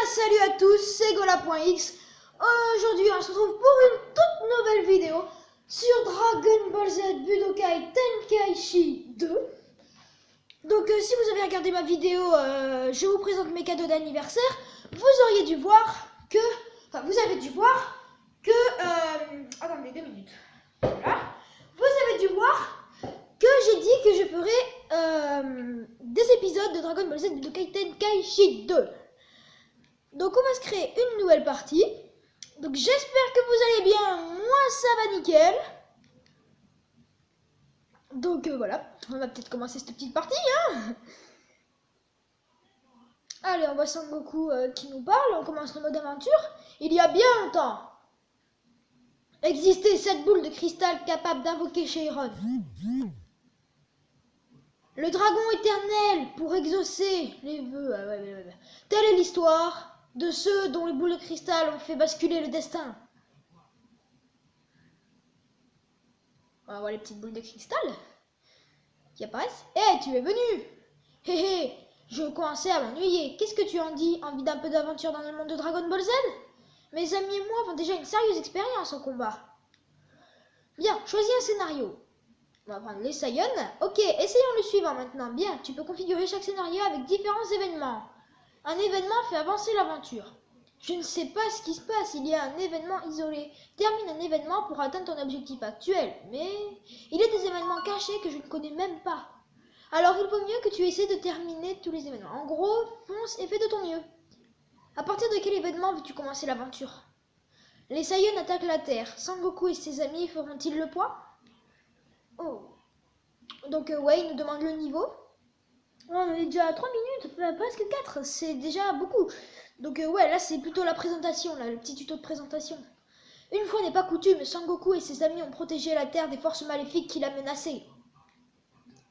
salut à tous, c'est Gola.x. Aujourd'hui, on se retrouve pour une toute nouvelle vidéo sur Dragon Ball Z Budokai Tenkaichi 2. Donc, si vous avez regardé ma vidéo, je vous présente mes cadeaux d'anniversaire. Vous auriez dû voir que... Enfin, vous avez dû voir que... attendez 2 minutes. Voilà. Vous avez dû voir que j'ai dit que je ferais des épisodes de Dragon Ball Z Budokai Tenkaichi 2. Donc on va se créer une nouvelle partie. Donc j'espère que vous allez bien. Moi ça va nickel. Donc voilà, on va peut-être commencer cette petite partie. Allez, on voit Sangoku qui nous parle. On commence le mode aventure. Il y a bien longtemps existait cette boule de cristal capable d'invoquer Shenron, le dragon éternel pour exaucer les vœux. Telle est l'histoire de ceux dont les boules de cristal ont fait basculer le destin. On voit les petites boules de cristal qui apparaissent. Hé, tu es venu. Hé, je commençais à m'ennuyer. Qu'est-ce que tu en dis? Envie d'un peu d'aventure dans le monde de Dragon Ball Z? Mes amis et moi avons déjà une sérieuse expérience en combat. Bien, choisis un scénario. On va prendre les Saiyans. Ok, essayons le suivant maintenant. Bien, tu peux configurer chaque scénario avec différents événements. Un événement fait avancer l'aventure. Je ne sais pas ce qui se passe, il y a un événement isolé. Termine un événement pour atteindre ton objectif actuel. Mais il y a des événements cachés que je ne connais même pas. Alors il vaut mieux que tu essaies de terminer tous les événements. En gros, fonce et fais de ton mieux. À partir de quel événement veux-tu commencer l'aventure? Les Saiyans attaquent la Terre. Sangoku et ses amis feront-ils le poids? Oh. Donc ouais, il nous demande le niveau. On est déjà à 3 minutes, presque 4, c'est déjà beaucoup. Donc ouais, là c'est plutôt la présentation, là, le petit tuto de présentation. Une fois n'est pas coutume, Sangoku et ses amis ont protégé la Terre des forces maléfiques qui la menaçaient.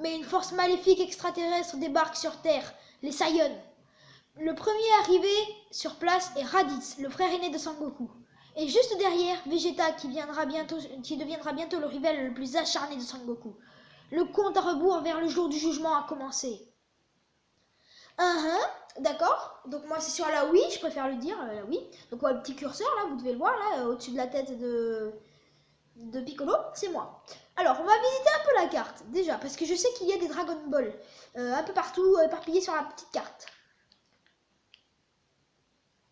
Mais une force maléfique extraterrestre débarque sur Terre, les Saiyans. Le premier arrivé sur place est Raditz, le frère aîné de Sangoku. Et juste derrière, Vegeta qui deviendra bientôt le rival le plus acharné de Sangoku. Le compte à rebours vers le jour du jugement a commencé. D'accord. Donc moi c'est sur la Wii, je préfère le dire, la Wii. Donc le petit curseur là, vous devez le voir là, au-dessus de la tête de Piccolo, c'est moi. Alors on va visiter un peu la carte, déjà, parce que je sais qu'il y a des Dragon Ball un peu partout, éparpillés sur la petite carte.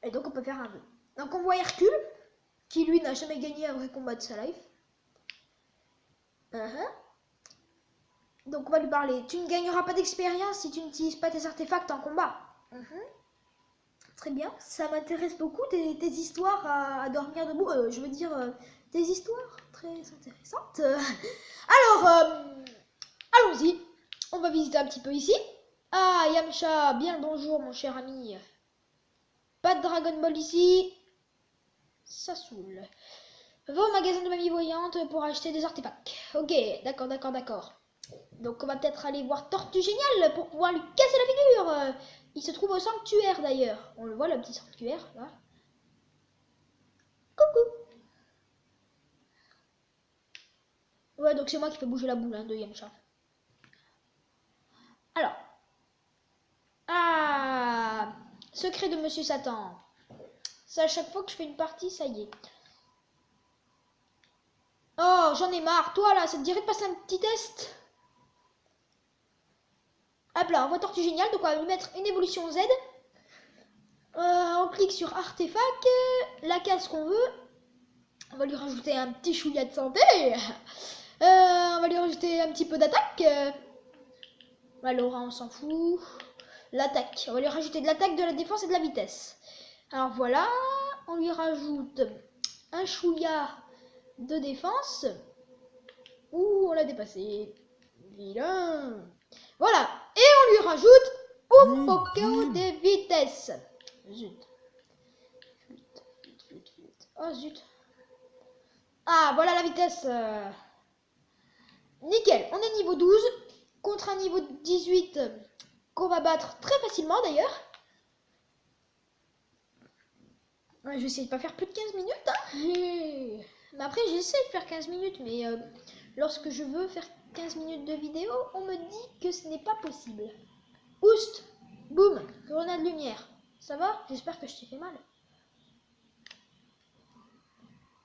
Et donc on peut faire un vœu. Donc on voit Hercule, qui lui n'a jamais gagné un vrai combat de sa life. Donc on va lui parler. Tu ne gagneras pas d'expérience si tu n'utilises pas tes artefacts en combat. Très bien, ça m'intéresse beaucoup tes histoires à dormir debout. Je veux dire, tes histoires très intéressantes. Alors, allons-y. On va visiter un petit peu ici. Ah, Yamcha, bien le bonjour mon cher ami. Pas de Dragon Ball ici. Ça saoule. Va au magasin de mamie voyante pour acheter des artefacts. Ok, d'accord. Donc on va peut-être aller voir Tortue Géniale pour pouvoir lui casser la figure. Il se trouve au sanctuaire d'ailleurs. On le voit, le petit sanctuaire, là. Coucou. Ouais, donc c'est moi qui fais bouger la boule de Yamcha. Alors. Ah, secret de Monsieur Satan. Ça, à chaque fois que je fais une partie, ça y est. Oh, j'en ai marre. Toi, là, ça te dirait de passer un petit test? Hop là, on voit Tortue Géniale, donc on va lui mettre une évolution Z. On clique sur artefact, la case qu'on veut. On va lui rajouter un petit chouïa de santé. On va lui rajouter un petit peu d'attaque. Laura, on s'en fout. L'attaque, on va lui rajouter de l'attaque, de la défense et de la vitesse. Alors voilà, on lui rajoute un chouïa de défense. Ouh, on l'a dépassé. Vilain. Voilà, et on lui rajoute un poco de vitesse. Zut. Oh zut. Ah, voilà la vitesse. Nickel, on est niveau 12 contre un niveau 18 qu'on va battre très facilement d'ailleurs. Je vais essayer de pas faire plus de 15 minutes. Mais après j'essaie de faire 15 minutes, mais lorsque je veux faire 15 minutes de vidéo, on me dit que ce n'est pas possible. Oust, boum, grenade lumière. Ça va? J'espère que je t'ai fait mal.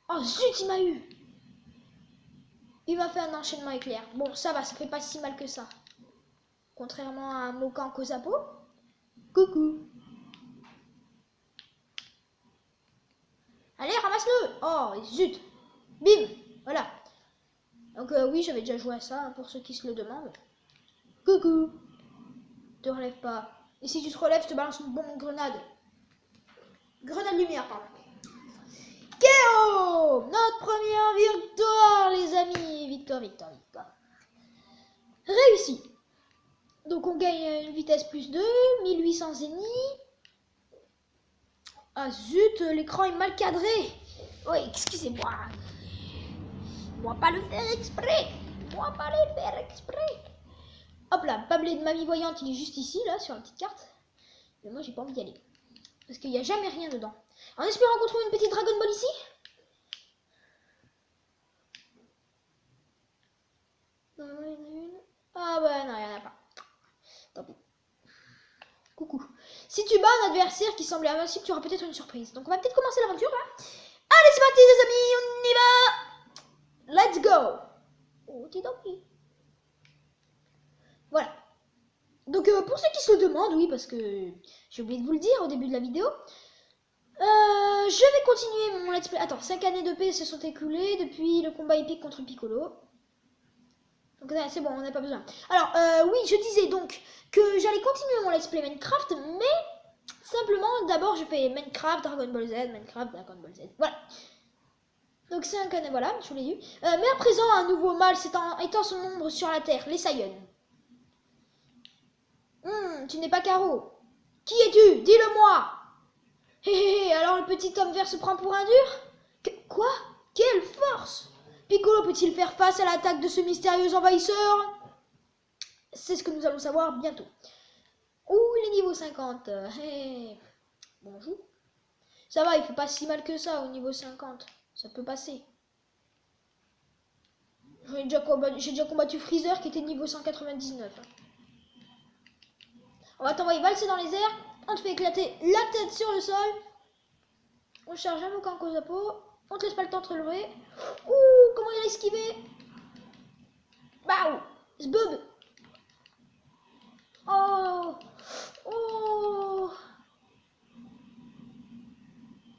Oh zut, il m'a eu! Il m'a fait un enchaînement éclair. Bon, ça va, ça fait pas si mal que ça. Contrairement à Mokan Kozapo. Coucou! Allez, ramasse-le! Oh, zut! Bim! Voilà. Donc oui, j'avais déjà joué à ça, hein, pour ceux qui se le demandent. Coucou! Te relève pas. Et si tu te relèves, je te balance une bombe grenade. Grenade lumière, pardon. KO! Notre première victoire, les amis. Victoire, victoire, victoire. Réussi. Donc on gagne une vitesse plus 2, 1800 zénith. Ah zut, l'écran est mal cadré. Oui, excusez-moi. Moi pas le faire exprès. Moi pas le faire exprès. Hop là, Pablet de mamie voyante, il est juste ici, là, sur la petite carte. Mais moi, j'ai pas envie d'y aller. Parce qu'il n'y a jamais rien dedans. En espérant qu'on trouve une petite Dragon Ball ici. Non, il y en a une. Ah bah non, il n'y en a pas. Tant pis. Coucou. Si tu bats un adversaire qui semblait invincible, tu auras peut-être une surprise. Donc on va peut-être commencer l'aventure, là. Allez, c'est parti, les amis, on y va. Let's go. Oh, t'es dormi. Voilà. Donc pour ceux qui se le demandent, oui, parce que j'ai oublié de vous le dire au début de la vidéo, je vais continuer mon let's play. Attends, 5 années de paix se sont écoulées depuis le combat épique contre Piccolo. Donc c'est bon, on n'a pas besoin. Alors oui, je disais donc que j'allais continuer mon let's play Minecraft, mais simplement d'abord je fais Minecraft, Dragon Ball Z, Minecraft, Dragon Ball Z. Voilà. Donc 5 années, voilà, je vous l'ai dit. Mais à présent, un nouveau mal étend son ombre sur la terre, les Saiyans. Tu n'es pas Caro. Qui es-tu? Dis-le-moi. Hé hé hé, alors le petit homme vert se prend pour un dur? Quoi? Quelle force? Piccolo peut-il faire face à l'attaque de ce mystérieux envahisseur? C'est ce que nous allons savoir bientôt. Ouh, il est niveau 50. Hey. Bonjour. Ça va, il fait pas si mal que ça au niveau 50. Ça peut passer. J'ai déjà combattu Freezer qui était niveau 199. On va t'envoyer valser dans les airs. On te fait éclater la tête sur le sol. On charge un Mokan Kozapo. On te laisse pas le temps de te relever. Ouh, comment il a esquivé. Baou. Zbub. Oh. Oh.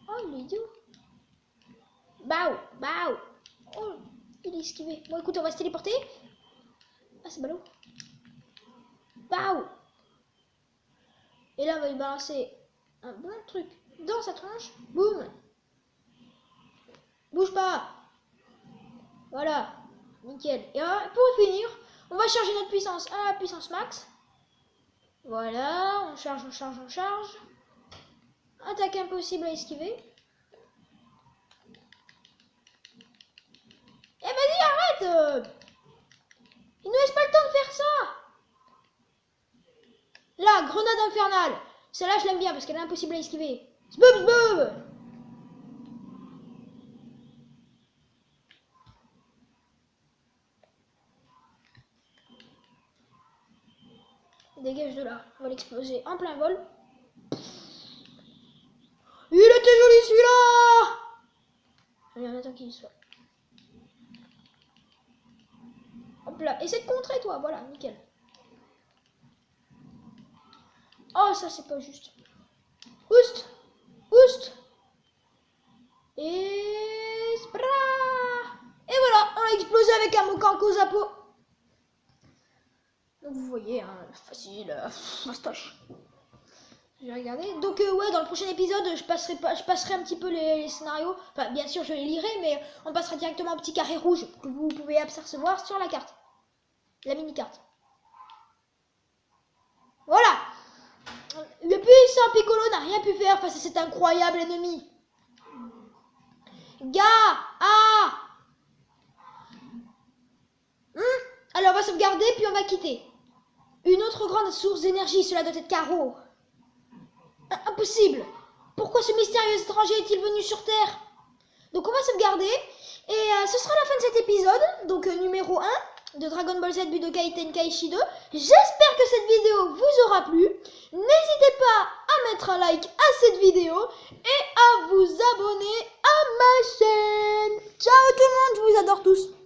Oh, il est idiot. Baou. Baou. Oh, il a esquivé. Bon, écoute, on va se téléporter. Ah, c'est ballot. Baou. Et là, on va lui balancer un bon truc dans sa tronche. Boum. Bouge pas. Voilà. Nickel. Et pour finir, on va charger notre puissance à la puissance max. Voilà. On charge, on charge, on charge. Attaque impossible à esquiver. Eh vas-y, arrête. Il ne laisse pas le temps de faire ça. Là, grenade infernale. Celle-là, je l'aime bien parce qu'elle est impossible à esquiver. Zbub, zbub. Dégage de là. On va l'exploser en plein vol. Il était joli celui-là. Allez, on attend qu'il soit. Hop là. Essaie de contrer, toi. Voilà, nickel. Oh, ça, c'est pas juste. Oust. Oust. Et... Spra. Et voilà, on a explosé avec un Mokan Kozapo. Donc vous voyez, hein, facile, fastoche. Je vais regarder. Donc ouais, dans le prochain épisode, je passerai un petit peu les scénarios. Enfin, bien sûr, je les lirai, mais on passera directement au petit carré rouge que vous pouvez apercevoir sur la carte. La mini-carte. Voilà. Le puissant Piccolo n'a rien pu faire face à cet incroyable ennemi. Alors on va sauvegarder, puis on va quitter. Une autre grande source d'énergie, cela doit être Caro. Impossible. Pourquoi ce mystérieux étranger est-il venu sur Terre? Donc on va sauvegarder. Et ce sera la fin de cet épisode, donc numéro 1. de Dragon Ball Z Budokai Tenkaichi 2. J'espère que cette vidéo vous aura plu. N'hésitez pas à mettre un like à cette vidéo et à vous abonner à ma chaîne. Ciao tout le monde, je vous adore tous.